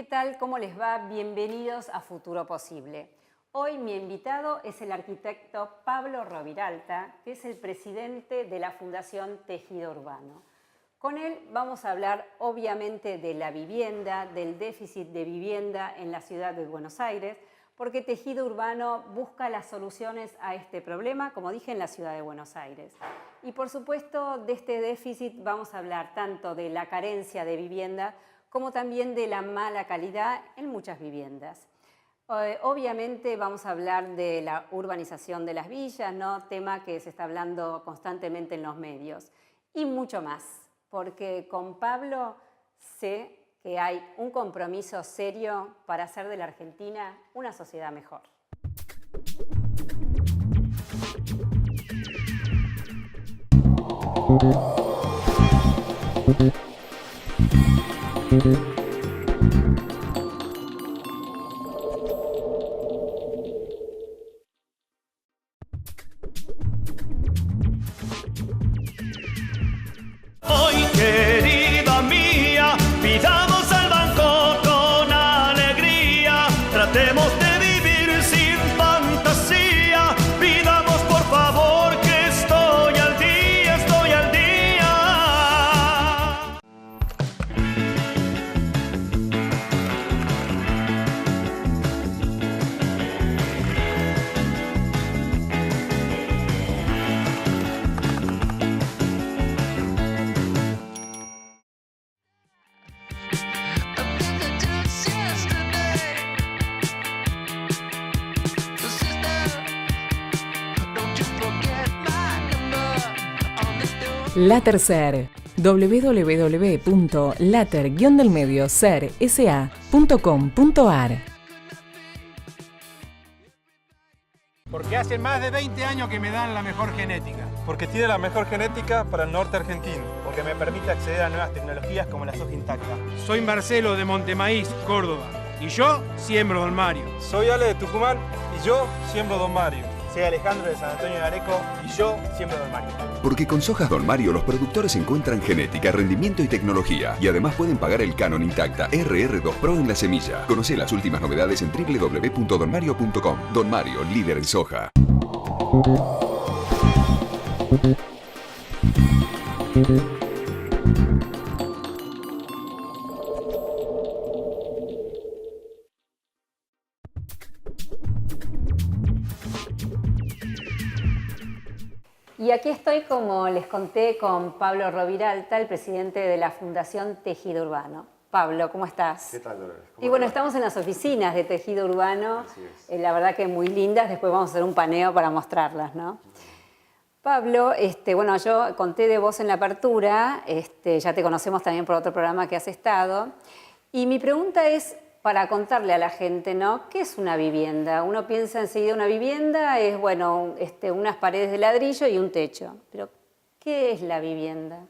¿Qué tal? ¿Cómo les va? Bienvenidos a Futuro Posible. Hoy mi invitado es el arquitecto Pablo Roviralta, que es el presidente de la Fundación Tejido Urbano. Con él vamos a hablar obviamente de la vivienda, del déficit de vivienda en la ciudad de Buenos Aires, porque Tejido Urbano busca las soluciones a este problema, como dije, en la ciudad de Buenos Aires. Y por supuesto de este déficit vamos a hablar tanto de la carencia de vivienda como también de la mala calidad en muchas viviendas. Obviamente vamos a hablar de la urbanización de las villas, ¿no? Tema que se está hablando constantemente en los medios, y mucho más, porque con Pablo sé que hay un compromiso serio para hacer de la Argentina una sociedad mejor. Hoy, querida mía, pidamos al banco con alegría, tratemos de vivir sin fantasía, pidamos por favor que estoy al día, estoy al día. La Tercer, www.later-delmediosersa.com.ar. Porque hace más de 20 años que me dan la mejor genética. Porque tiene la mejor genética para el norte argentino. Porque me permite acceder a nuevas tecnologías como la soja intacta. Soy Marcelo de Montemaíz, Córdoba. Y yo siembro Don Mario. Soy Ale de Tucumán y yo siembro Don Mario. Soy Alejandro de San Antonio de Areco y yo siembro Don Mario. Porque con sojas Don Mario los productores encuentran genética, rendimiento y tecnología. Y además pueden pagar el canon intacta RR2 Pro en la semilla. Conoce las últimas novedades en www.donmario.com. Don Mario, líder en soja. Y aquí estoy, como les conté, con Pablo Roviralta, el presidente de la Fundación Tejido Urbano. Pablo, ¿cómo estás? ¿Qué tal, Dolores? Y bueno, estamos en las oficinas de Tejido Urbano, Así es. la verdad que muy lindas, después vamos a hacer un paneo para mostrarlas, ¿no? Pablo, bueno, yo conté de vos en la apertura, ya te conocemos también por otro programa que has estado, y mi pregunta es, para contarle a la gente, ¿no? ¿Qué es una vivienda? Uno piensa enseguida una vivienda es, bueno, unas paredes de ladrillo y un techo. Pero, ¿qué es la vivienda?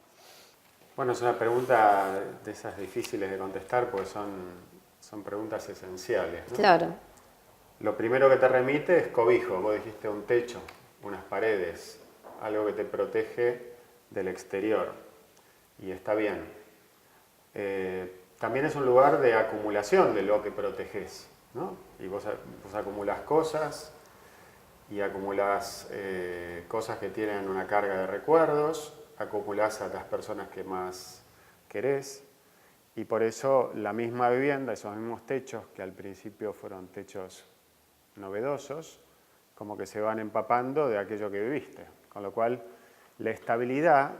Bueno, es una pregunta de esas difíciles de contestar porque son preguntas esenciales, ¿no? Claro. Lo primero que te remite es cobijo. Vos dijiste un techo, unas paredes, algo que te protege del exterior. Y está bien. También es un lugar de acumulación de lo que proteges, ¿no? Y vos acumulás cosas y acumulás cosas que tienen una carga de recuerdos, acumulás a las personas que más querés y por eso la misma vivienda, esos mismos techos que al principio fueron techos novedosos, como que se van empapando de aquello que viviste. Con lo cual la estabilidad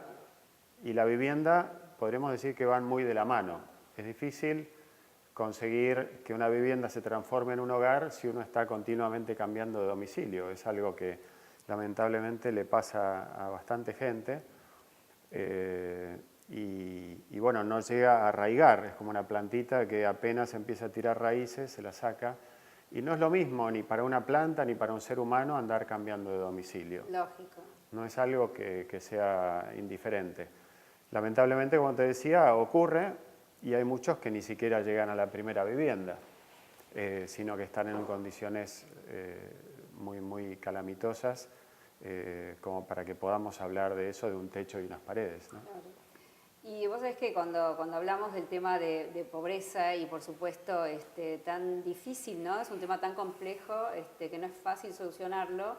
y la vivienda podríamos decir que van muy de la mano. Es difícil conseguir que una vivienda se transforme en un hogar si uno está continuamente cambiando de domicilio. Es algo que lamentablemente le pasa a bastante gente y bueno, no llega a arraigar. Es como una plantita que apenas empieza a tirar raíces, se la saca. Y no es lo mismo ni para una planta ni para un ser humano andar cambiando de domicilio. Lógico. No es algo que sea indiferente. Lamentablemente, como te decía, ocurre y hay muchos que ni siquiera llegan a la primera vivienda, sino que están en condiciones muy, muy calamitosas, como para que podamos hablar de eso, de un techo y unas paredes, ¿no? Claro. Y vos sabés que cuando hablamos del tema de pobreza y por supuesto tan difícil, ¿no? Es un tema tan complejo que no es fácil solucionarlo,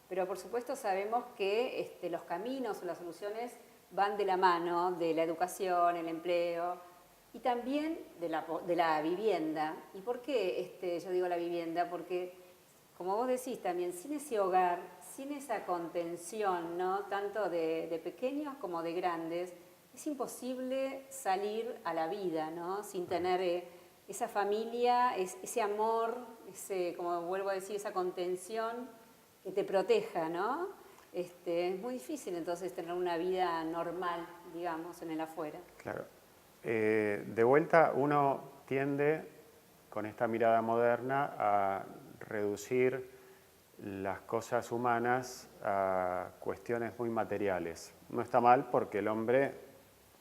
pero por supuesto sabemos que los caminos o las soluciones van de la mano de la educación, el empleo y también de la vivienda. ¿Y por qué yo digo la vivienda? Porque, como vos decís también, sin ese hogar, sin esa contención, ¿no? Tanto de pequeños como de grandes, es imposible salir a la vida, ¿no? Sin tener esa familia, ese amor, como vuelvo a decir, esa contención que te proteja, ¿no? Es muy difícil entonces tener una vida normal, digamos, en el afuera. Claro. De vuelta, uno tiende, con esta mirada moderna, a reducir las cosas humanas a cuestiones muy materiales. No está mal porque el hombre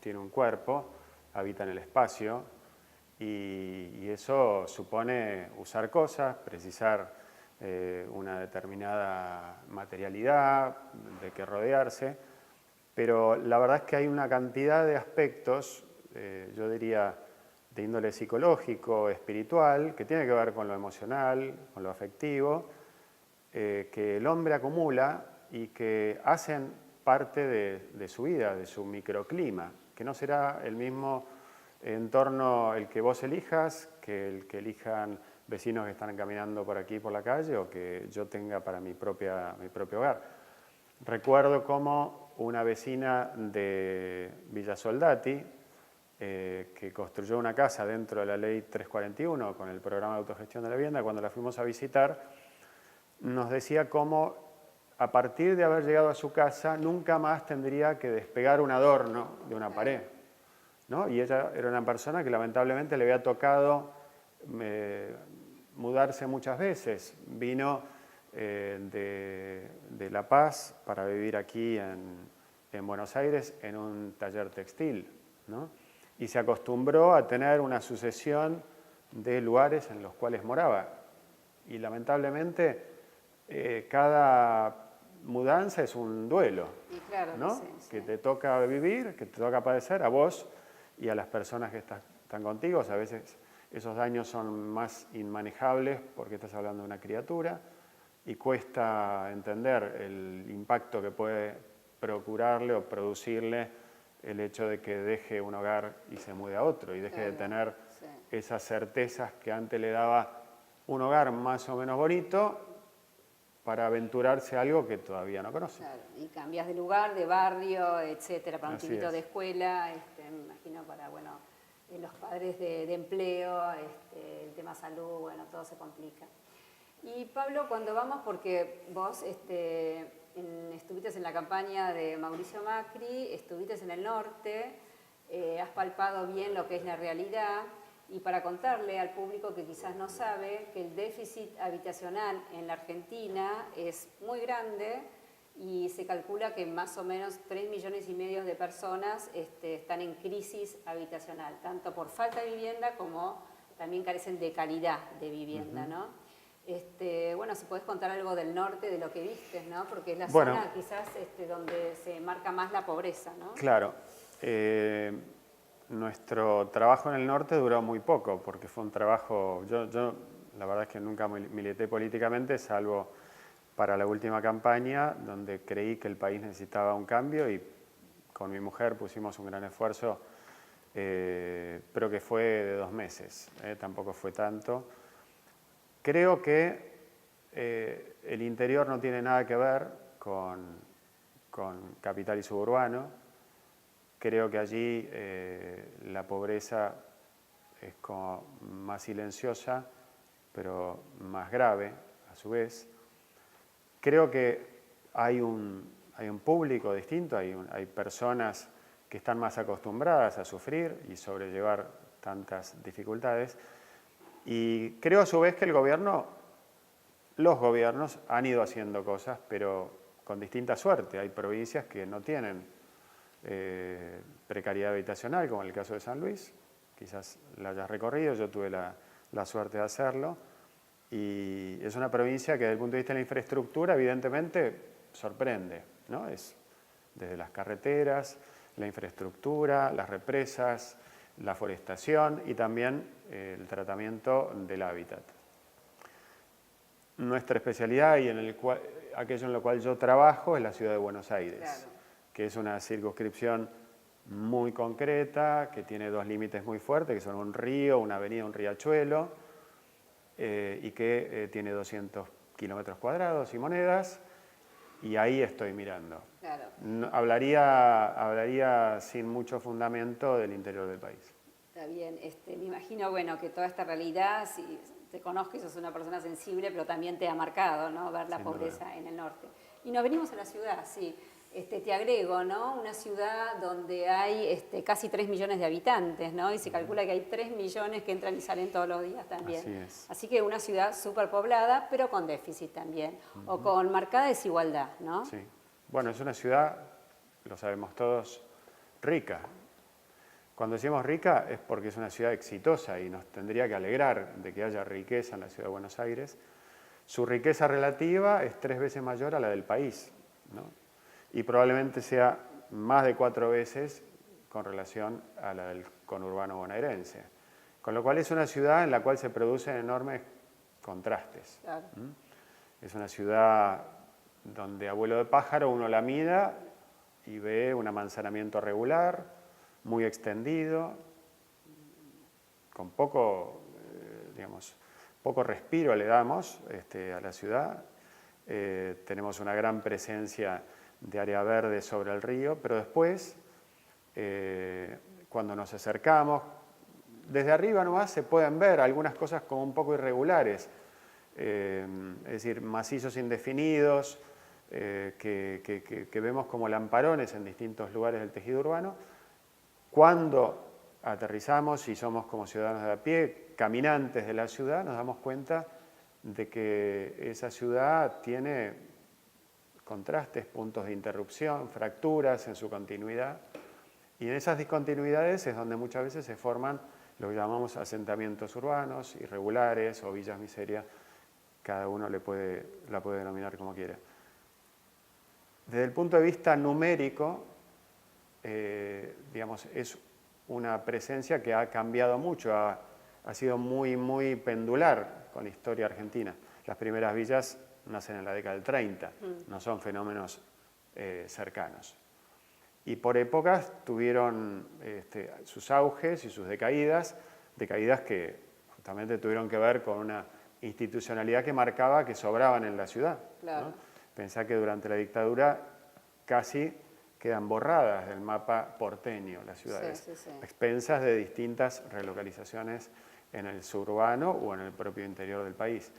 tiene un cuerpo, habita en el espacio y eso supone usar cosas, precisar una determinada materialidad de que rodearse, pero la verdad es que hay una cantidad de aspectos, yo diría, de índole psicológico, espiritual, que tiene que ver con lo emocional, con lo afectivo, que el hombre acumula y que hacen parte de su vida, de su microclima, que no será el mismo entorno el que vos elijas, que el que elijan vecinos que están caminando por aquí por la calle o que yo tenga para mi propio hogar. Recuerdo cómo una vecina de Villa Soldati, que construyó una casa dentro de la ley 341 con el programa de autogestión de la vivienda, cuando la fuimos a visitar, nos decía cómo a partir de haber llegado a su casa nunca más tendría que despegar un adorno de una pared, ¿no? Y ella era una persona que lamentablemente le había tocado mudarse muchas veces. Vino de La Paz para vivir aquí en Buenos Aires en un taller textil, ¿no? Y se acostumbró a tener una sucesión de lugares en los cuales moraba. Y lamentablemente cada mudanza es un duelo, y claro, ¿no? Sí. Que te toca vivir, que te toca padecer a vos y a las personas que están contigo. A veces esos daños son más inmanejables porque estás hablando de una criatura y cuesta entender el impacto que puede procurarle o producirle el hecho de que deje un hogar y se mude a otro y deje de tener esas certezas que antes le daba un hogar más o menos bonito para aventurarse a algo que todavía no conoce. Claro, y cambias de lugar, de barrio, etcétera, para un Así chiquito es. de escuela, me imagino para, los padres de empleo, el tema salud, todo se complica. Y Pablo, cuando vamos, porque vos estuviste en la campaña de Mauricio Macri, estuviste en el norte, has palpado bien lo que es la realidad, y para contarle al público que quizás no sabe que el déficit habitacional en la Argentina es muy grande y se calcula que más o menos 3,5 millones de personas están en crisis habitacional, tanto por falta de vivienda como también carecen de calidad de vivienda, ¿no? Si podés contar algo del norte, de lo que viste, ¿no? Porque es la zona quizás donde se marca más la pobreza, ¿no? Claro. Nuestro trabajo en el norte duró muy poco, porque fue un trabajo... Yo la verdad es que nunca milité políticamente, salvo para la última campaña, donde creí que el país necesitaba un cambio y con mi mujer pusimos un gran esfuerzo, pero que fue de 2 meses, tampoco fue tanto. Creo que el interior no tiene nada que ver con capital y suburbano. Creo que allí la pobreza es como más silenciosa, pero más grave a su vez. Creo que hay un público distinto, hay personas que están más acostumbradas a sufrir y sobrellevar tantas dificultades. Y creo a su vez que los gobiernos han ido haciendo cosas, pero con distinta suerte. Hay provincias que no tienen precariedad habitacional, como en el caso de San Luis. Quizás la hayas recorrido, yo tuve la suerte de hacerlo. Y es una provincia que desde el punto de vista de la infraestructura, evidentemente, sorprende, ¿no? Es desde las carreteras, la infraestructura, las represas, la forestación y también el tratamiento del hábitat. Nuestra especialidad y aquello en lo cual yo trabajo es la ciudad de Buenos Aires, que es una circunscripción muy concreta, que tiene dos límites muy fuertes, que son un río, una avenida, un riachuelo, y que tiene 200 kilómetros cuadrados y monedas, y ahí estoy mirando. Claro. Hablaría sin mucho fundamento del interior del país. Está bien, me imagino, bueno, que toda esta realidad, si te conozco y sos una persona sensible, pero también te ha marcado, ¿no? Ver la pobreza en el norte. Y nos venimos a la ciudad, sí. Te agrego, ¿no? Una ciudad donde hay casi 3 millones de habitantes, ¿no? Y se calcula que hay 3 millones que entran y salen todos los días también. Así es. Así que una ciudad superpoblada, pero con déficit también, o con marcada desigualdad, ¿no? Sí. Bueno, es una ciudad, lo sabemos todos, rica. Cuando decimos rica es porque es una ciudad exitosa y nos tendría que alegrar de que haya riqueza en la ciudad de Buenos Aires. Su riqueza relativa es 3 veces mayor a la del país, ¿no? Y probablemente sea más de 4 veces con relación a la del conurbano bonaerense. Con lo cual es una ciudad en la cual se producen enormes contrastes. Claro. Es una ciudad donde a vuelo de pájaro uno la mira y ve un amanzanamiento regular, muy extendido, con poco respiro le damos a la ciudad. Tenemos una gran presencia de área verde sobre el río, pero después, cuando nos acercamos, desde arriba nomás se pueden ver algunas cosas como un poco irregulares, es decir, macizos indefinidos, que vemos como lamparones en distintos lugares del tejido urbano. Cuando aterrizamos y somos como ciudadanos de a pie, caminantes de la ciudad, nos damos cuenta de que esa ciudad tiene contrastes, puntos de interrupción, fracturas en su continuidad, y en esas discontinuidades es donde muchas veces se forman lo que llamamos asentamientos urbanos, irregulares o villas miseria, cada uno la puede denominar como quiera. Desde el punto de vista numérico, es una presencia que ha cambiado mucho, ha sido muy, muy pendular con la historia argentina. Las primeras villas nacen en la década del 30, no son fenómenos cercanos. Y por épocas tuvieron sus auges y sus decaídas que justamente tuvieron que ver con una institucionalidad que marcaba que sobraban en la ciudad. Claro. ¿No? Pensá que durante la dictadura casi quedan borradas del mapa porteño las ciudades, a expensas de distintas relocalizaciones en el suburbano o en el propio interior del país.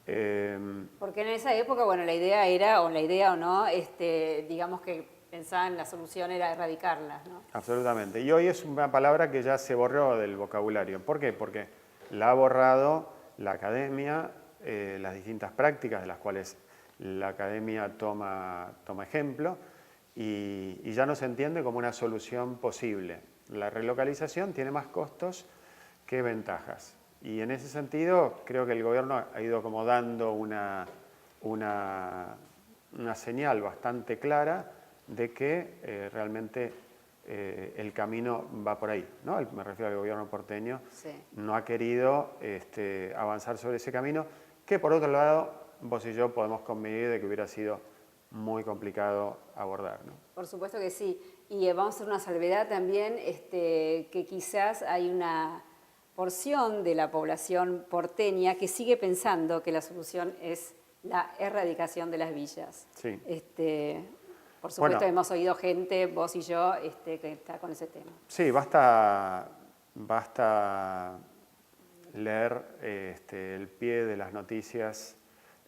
Porque en esa época, bueno, la idea o no, digamos que pensaban la solución era erradicarlas, ¿no? Absolutamente. Y hoy es una palabra que ya se borró del vocabulario. ¿Por qué? Porque la ha borrado la academia, las distintas prácticas de las cuales la academia toma ejemplo, y ya no se entiende como una solución posible. La relocalización tiene más costos que ventajas. Y en ese sentido creo que el gobierno ha ido como dando una señal bastante clara de que realmente el camino va por ahí, ¿no? Me refiero al gobierno porteño, no ha querido avanzar sobre ese camino, que por otro lado vos y yo podemos convenir de que hubiera sido muy complicado abordar, ¿no? Por supuesto que sí. Y vamos a hacer una salvedad también, que quizás hay una porción de la población porteña que sigue pensando que la solución es la erradicación de las villas. Sí. Por supuesto, bueno, hemos oído gente, vos y yo, que está con ese tema. Sí, basta leer el pie de las noticias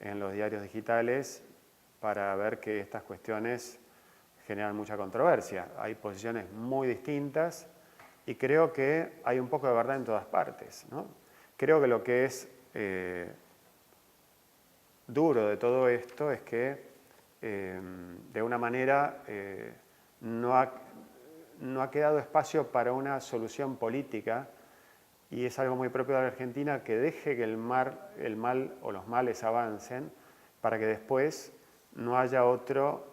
en los diarios digitales para ver que estas cuestiones generan mucha controversia. Hay posiciones muy distintas y creo que hay un poco de verdad en todas partes, ¿no? Creo que lo que es duro de todo esto es que de una manera no ha quedado espacio para una solución política, y es algo muy propio de la Argentina, que deje que el mal o los males avancen para que después no haya otro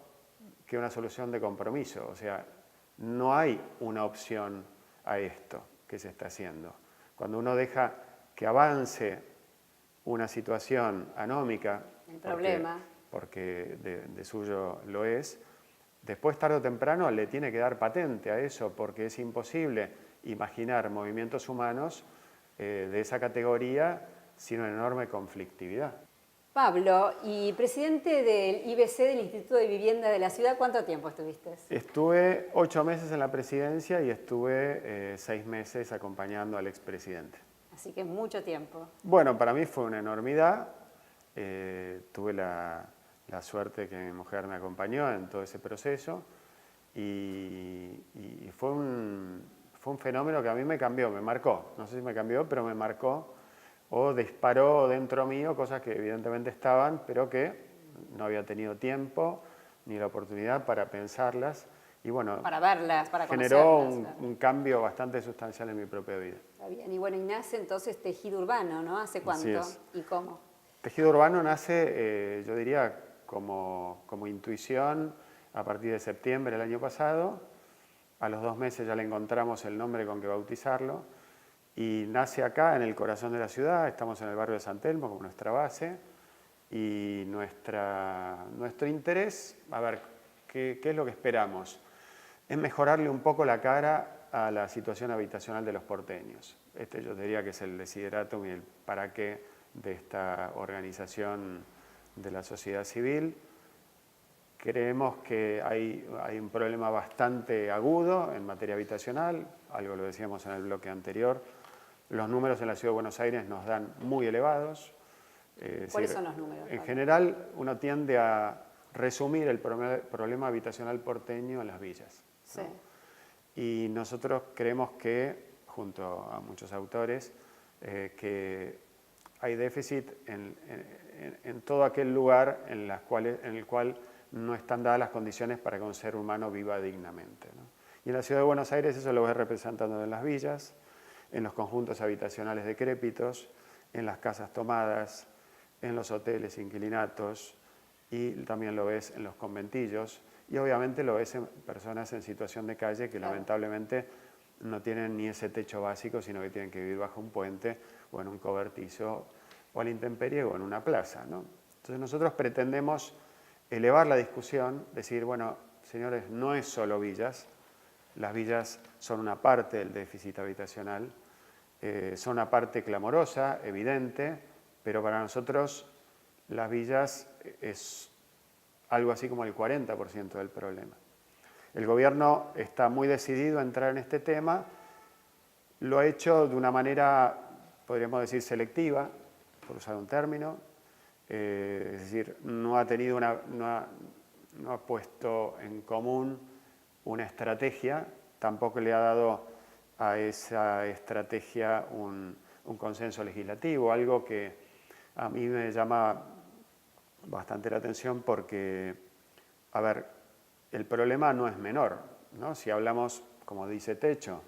que una solución de compromiso. O sea, no hay una opción a esto que se está haciendo. Cuando uno deja que avance una situación anómica, el problema, porque de suyo lo es, después tarde o temprano le tiene que dar patente a eso, porque es imposible imaginar movimientos humanos de esa categoría sin una enorme conflictividad. Pablo, y presidente del IBC, del Instituto de Vivienda de la Ciudad, ¿cuánto tiempo estuviste? Estuve 8 meses en la presidencia y estuve 6 meses acompañando al expresidente. Así que mucho tiempo. Bueno, para mí fue una enormidad. Tuve la suerte que mi mujer me acompañó en todo ese proceso y fue un fenómeno que a mí me cambió, me marcó. No sé si me cambió, pero me marcó o disparó dentro mío cosas que evidentemente estaban, pero que no había tenido tiempo ni la oportunidad para pensarlas. Y bueno, para verlas, para generó conocerlas. un cambio bastante sustancial en mi propia vida. Está bien. Y bueno, y nace entonces Tejido Urbano, ¿no? ¿Hace cuánto? Así es. ¿Y cómo? Tejido Urbano nace, yo diría, como intuición a partir de septiembre del año pasado. A los 2 meses ya le encontramos el nombre con que bautizarlo. Y nace acá, en el corazón de la ciudad. Estamos en el barrio de San Telmo como nuestra base. Y nuestro interés, a ver, ¿qué es lo que esperamos? Es mejorarle un poco la cara a la situación habitacional de los porteños. Yo diría que es el desideratum y el para qué de esta organización de la sociedad civil. Creemos que hay un problema bastante agudo en materia habitacional, algo lo decíamos en el bloque anterior. Los números en la Ciudad de Buenos Aires nos dan muy elevados. ¿Cuáles son los números? En general, uno tiende a resumir el problema habitacional porteño en las villas, ¿no? Sí. Y nosotros creemos que, junto a muchos autores, que hay déficit en todo aquel lugar en el cual no están dadas las condiciones para que un ser humano viva dignamente, ¿no? Y en la Ciudad de Buenos Aires eso lo ves representando en las villas, en los conjuntos habitacionales decrépitos, en las casas tomadas, en los hoteles inquilinatos, y también lo ves en los conventillos, y obviamente lo ves en personas en situación de calle que lamentablemente no tienen ni ese techo básico, sino que tienen que vivir bajo un puente o en un cobertizo o a la intemperie o en una plaza, ¿no? Entonces nosotros pretendemos elevar la discusión, decir, bueno, señores, no es solo villas, las villas son una parte del déficit habitacional, son una parte clamorosa, evidente, pero para nosotros las villas es algo así como el 40% del problema. El gobierno está muy decidido a entrar en este tema, lo ha hecho de una manera, podríamos decir, selectiva, por usar un término, es decir, no ha puesto en común una estrategia, tampoco le ha dado a esa estrategia un consenso legislativo, algo que a mí me llama bastante la atención porque, a ver, el problema no es menor, ¿no? Si hablamos, como dice Techo,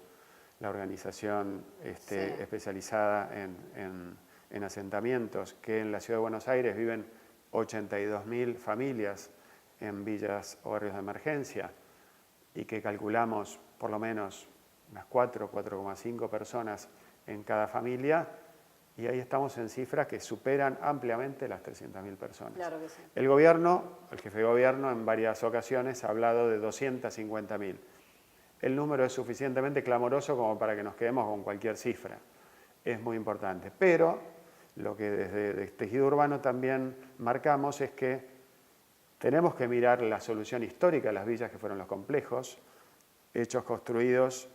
la organización especializada en asentamientos, que en la Ciudad de Buenos Aires viven 82.000 familias en villas o barrios de emergencia y que calculamos por lo menos unas 4,5 personas en cada familia, y ahí estamos en cifras que superan ampliamente las 300.000 personas. Claro que sí. El gobierno, el jefe de gobierno, en varias ocasiones ha hablado de 250.000. El número es suficientemente clamoroso como para que nos quedemos con cualquier cifra. Es muy importante. Pero lo que desde Tejido Urbano también marcamos es que tenemos que mirar la solución histórica de las villas, que fueron los complejos, hechos construidos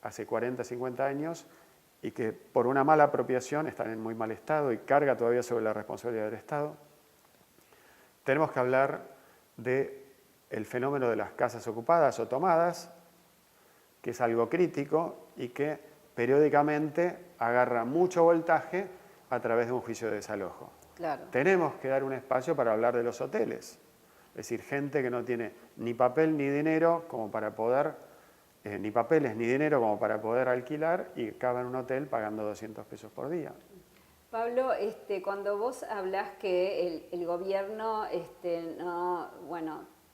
hace 40, 50 años, y que por una mala apropiación están en muy mal estado y carga todavía sobre la responsabilidad del Estado. Tenemos que hablar del fenómeno de las casas ocupadas o tomadas, que es algo crítico y que periódicamente agarra mucho voltaje a través de un juicio de desalojo. Claro. Tenemos que dar un espacio para hablar de los hoteles, es decir, gente que no tiene ni papel ni dinero como para poder ni papeles ni dinero como para poder alquilar y acaba en un hotel pagando 200 pesos por día. Pablo, cuando vos hablás que el gobierno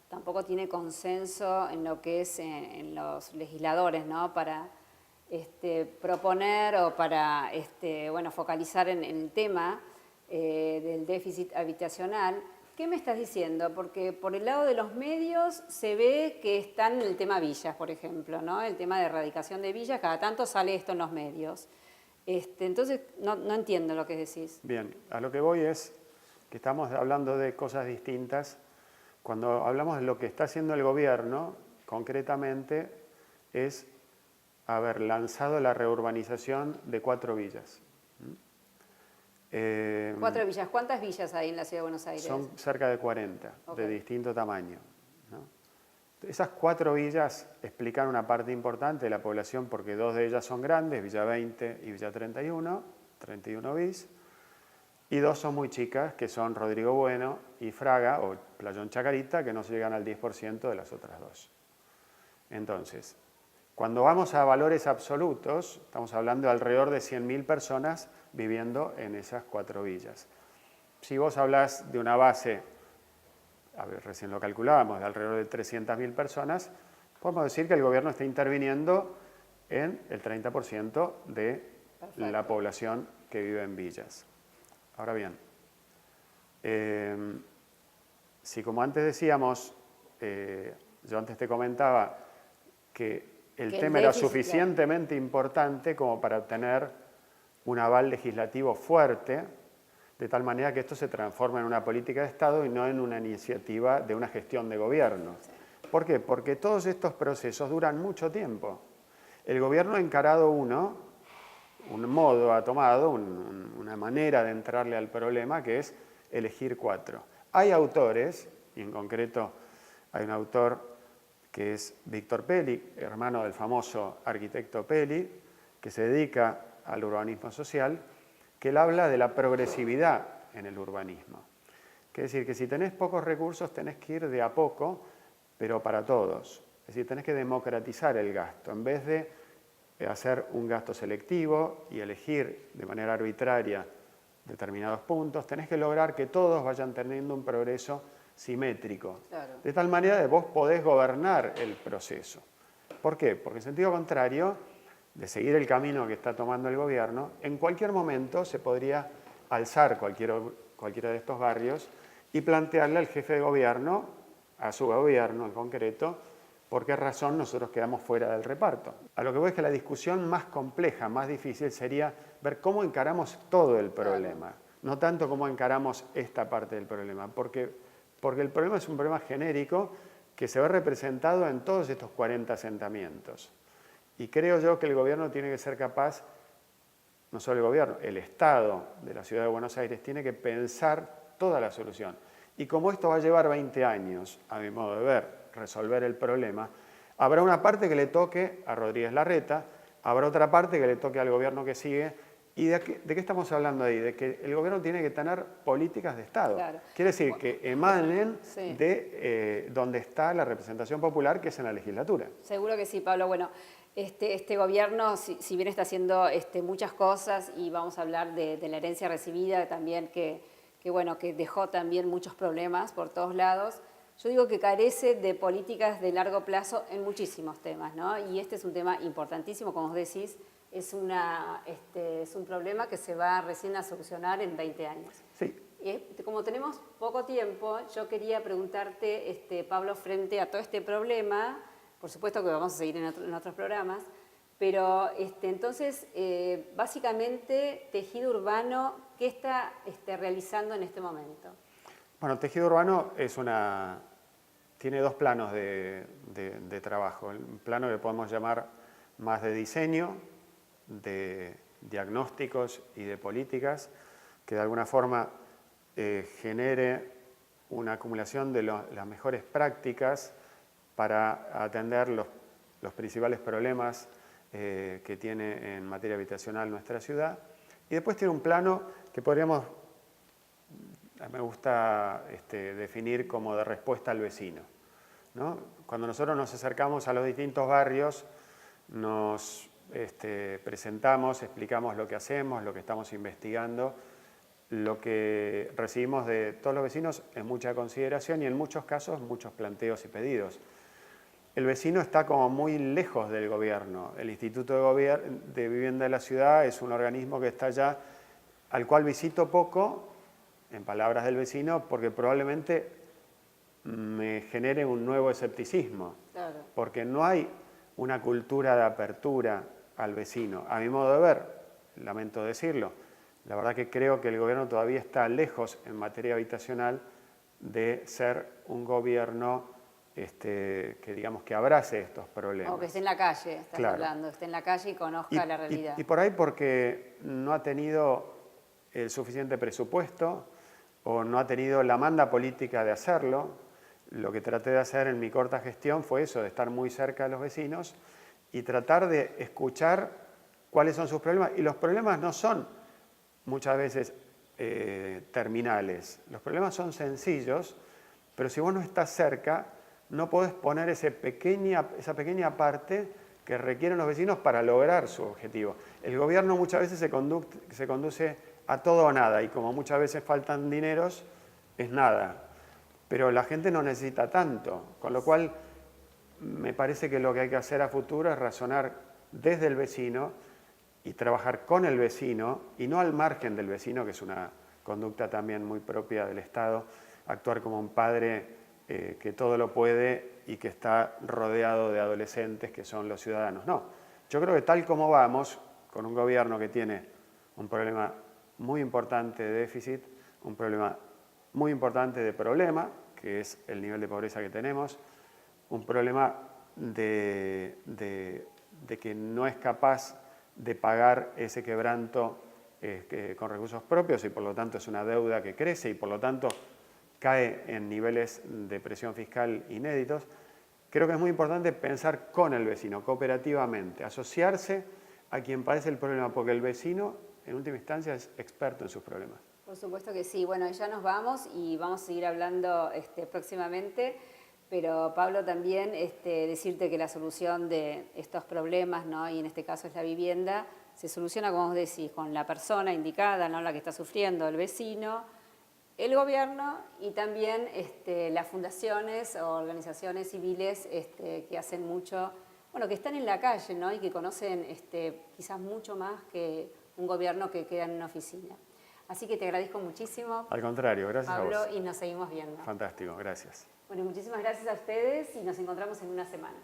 tampoco tiene consenso en lo que es en los legisladores, ¿no? Para proponer o para bueno, focalizar en el tema del déficit habitacional. ¿Qué me estás diciendo? Porque por el lado de los medios se ve que están en el tema villas, por ejemplo, ¿no? El tema de erradicación de villas, cada tanto sale esto en los medios. Entonces, no entiendo lo que decís. Bien, a lo que voy es que estamos hablando de cosas distintas. Cuando hablamos de lo que está haciendo el gobierno, concretamente, es haber lanzado la reurbanización de 4 villas. 4 villas. ¿Cuántas villas hay en la Ciudad de Buenos Aires? Son cerca de 40, Okay. de distinto tamaño, ¿no? Esas 4 villas explican una parte importante de la población porque 2 de ellas son grandes, Villa 20 y Villa 31 bis, y 2 son muy chicas, que son Rodrigo Bueno y Fraga, o Playón Chacarita, que no se llegan al 10% de las otras 2. Entonces, cuando vamos a valores absolutos, estamos hablando de alrededor de 100.000 personas viviendo en esas 4 villas. Si vos hablas de una base, a ver, recién lo calculábamos, de alrededor de 300.000 personas, podemos decir que el gobierno está interviniendo en el 30% de la población que vive en villas. Ahora bien, si como antes decíamos, yo antes te comentaba que el tema era suficientemente importante como para obtener un aval legislativo fuerte, de tal manera que esto se transforma en una política de Estado y no en una iniciativa de una gestión de gobierno. ¿Por qué? Porque todos estos procesos duran mucho tiempo. El gobierno ha encarado un modo, ha tomado una manera de entrarle al problema, que es elegir 4. Hay autores, y en concreto hay un autor que es Víctor Peli, hermano del famoso arquitecto Peli, que se dedica al urbanismo social, que él habla de la progresividad en el urbanismo. Quiere decir que si tenés pocos recursos tenés que ir de a poco, pero para todos. Es decir, tenés que democratizar el gasto. En vez de hacer un gasto selectivo y elegir de manera arbitraria determinados puntos, tenés que lograr que todos vayan teniendo un progreso simétrico. Claro. De tal manera que vos podés gobernar el proceso. ¿Por qué? Porque en sentido contrario, de seguir el camino que está tomando el gobierno, en cualquier momento se podría alzar cualquiera de estos barrios y plantearle al jefe de gobierno, a su gobierno en concreto, por qué razón nosotros quedamos fuera del reparto. A lo que voy es que la discusión más compleja, más difícil, sería ver cómo encaramos todo el problema, no tanto cómo encaramos esta parte del problema, porque el problema es un problema genérico que se ve representado en todos estos 40 asentamientos. Y creo yo que el gobierno tiene que ser capaz, no solo el gobierno, el Estado de la Ciudad de Buenos Aires tiene que pensar toda la solución. Y como esto va a llevar 20 años, a mi modo de ver, resolver el problema, habrá una parte que le toque a Rodríguez Larreta, habrá otra parte que le toque al gobierno que sigue. ¿Y de qué estamos hablando ahí? De que el gobierno tiene que tener políticas de Estado. Claro. Quiere decir que emanen de donde está la representación popular, que es en la legislatura. Seguro que sí, Pablo. Bueno, este gobierno, si bien está haciendo muchas cosas, y vamos a hablar de la herencia recibida también, que dejó también muchos problemas por todos lados, yo digo que carece de políticas de largo plazo en muchísimos temas, ¿no? Y este es un tema importantísimo, como vos decís, es un problema que se va recién a solucionar en 20 años. Sí. Y como tenemos poco tiempo, yo quería preguntarte, Pablo, frente a todo este problema, por supuesto que vamos a seguir en otros programas, pero entonces, básicamente, Tejido Urbano, ¿qué está realizando en este momento? Bueno, Tejido Urbano tiene 2 planos de trabajo. Un plano que podemos llamar más de diseño, de diagnósticos y de políticas, que de alguna forma genere una acumulación de las mejores prácticas para atender los principales problemas que tiene en materia habitacional nuestra ciudad. Y después tiene un plano que me gusta definir como de respuesta al vecino, ¿no? Cuando nosotros nos acercamos a los distintos barrios, nos presentamos, explicamos lo que hacemos, lo que estamos investigando, lo que recibimos de todos los vecinos es mucha consideración y en muchos casos muchos planteos y pedidos. El vecino está como muy lejos del gobierno. El Instituto de Vivienda de la Ciudad es un organismo que está allá, al cual visito poco, en palabras del vecino, porque probablemente me genere un nuevo escepticismo. Claro. Porque no hay una cultura de apertura al vecino. A mi modo de ver, lamento decirlo, la verdad que creo que el gobierno todavía está lejos en materia habitacional de ser un gobierno que digamos que abrace estos problemas. O que esté en la calle, estás Claro. hablando, esté en la calle y conozca la realidad. Y por ahí porque no ha tenido el suficiente presupuesto o no ha tenido la manda política de hacerlo. Lo que traté de hacer en mi corta gestión fue eso, de estar muy cerca de los vecinos y tratar de escuchar cuáles son sus problemas. Y los problemas no son muchas veces terminales. Los problemas son sencillos, pero si vos no estás cerca, no podés poner esa pequeña parte que requieren los vecinos para lograr su objetivo. El gobierno muchas veces se conduce a todo o nada y como muchas veces faltan dineros, es nada. Pero la gente no necesita tanto, con lo cual me parece que lo que hay que hacer a futuro es razonar desde el vecino y trabajar con el vecino y no al margen del vecino, que es una conducta también muy propia del Estado, actuar como un padre que todo lo puede y que está rodeado de adolescentes que son los ciudadanos. No, yo creo que tal como vamos, con un gobierno que tiene un problema muy importante de déficit, un problema muy importante de problema, que es el nivel de pobreza que tenemos, un problema de que no es capaz de pagar ese quebranto con recursos propios y por lo tanto es una deuda que crece y por lo tanto cae en niveles de presión fiscal inéditos. Creo que es muy importante pensar con el vecino, cooperativamente, asociarse a quien padece el problema, porque el vecino, en última instancia, es experto en sus problemas. Por supuesto que sí. Bueno, ya nos vamos y vamos a seguir hablando próximamente, pero Pablo también decirte que la solución de estos problemas, ¿no? Y en este caso es la vivienda, se soluciona, como vos decís, con la persona indicada, ¿no? La que está sufriendo, el vecino, el gobierno y también las fundaciones o organizaciones civiles que hacen mucho, bueno, que están en la calle, ¿no? Y que conocen quizás mucho más que un gobierno que queda en una oficina. Así que te agradezco muchísimo. Al contrario, gracias Pablo, a vos. y nos seguimos viendo. Fantástico, gracias. Bueno, muchísimas gracias a ustedes y nos encontramos en una semana.